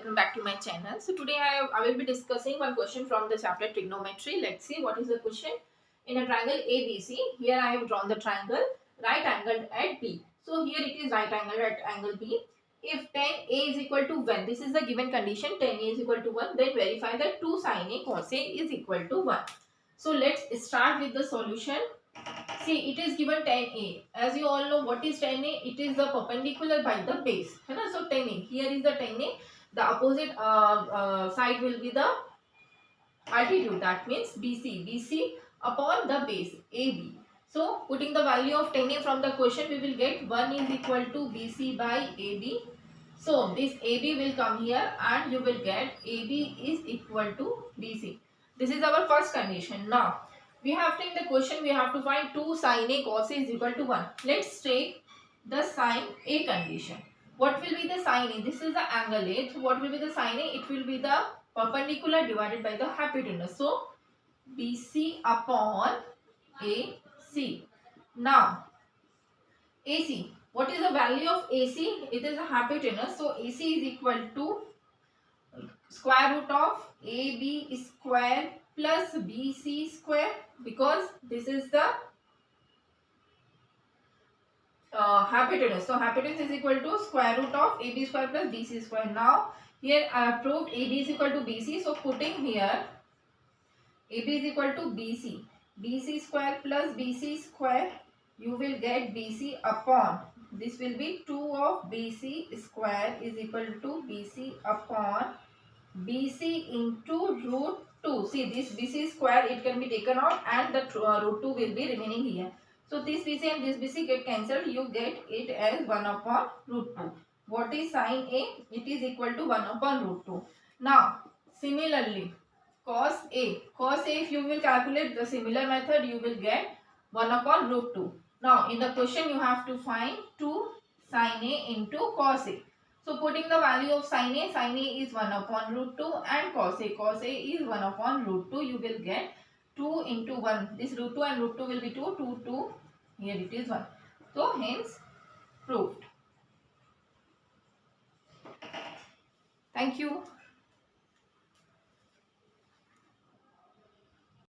welcome back to my channel. So today I will be discussing one question from the chapter trigonometry. Let's see what is the question. In a triangle ABC, here I have drawn the triangle right angled at B. So here it is right angled at angle B. If tan A is equal to 1, this is the given condition, tan A is equal to 1, then verify that 2 sin A cos A is equal to 1. So let's start with the solution. See, it is given tan A. As you all know, what is tan A? It is the perpendicular by the base. So tan A. Here is the tan A. The opposite side will be the altitude. That means BC. BC upon the base AB. So putting the value of tan A from the question, we will get 1 is equal to BC by AB. So this AB will come here and you will get AB is equal to BC. This is our first condition. Now we have taken the question, we have to find 2 sin A cos A is equal to 1. Let's take the sin A condition. What will be the sin A? This is the angle A. So what will be the sin A? It will be the perpendicular divided by the hypotenuse. So BC upon AC. Now AC. What is the value of AC? It is a hypotenuse. So AC is equal to square root of AB square plus BC square, because this is the hypotenuse. So hypotenuse is equal to square root of AB square plus BC square. Now here I have proved AB is equal to BC. So putting here AB is equal to BC. BC square plus BC square, you will get BC upon, this will be 2 of BC square is equal to BC upon BC into root 2. See, this BC square, it can be taken out and the root 2 will be remaining here. So this BC and this BC get cancelled. You get it as 1 upon root 2. What is sin A? It is equal to 1 upon root 2. Now similarly cos A. Cos A, if you will calculate the similar method, you will get 1 upon root 2. Now in the question you have to find 2 sin A into cos A. So putting the value of sin A is 1 upon root 2 and cos A is 1 upon root 2. You will get 2 into 1. This root 2 and root 2 will be 2, 2, 2. Here it is 1. So hence proved. Thank you.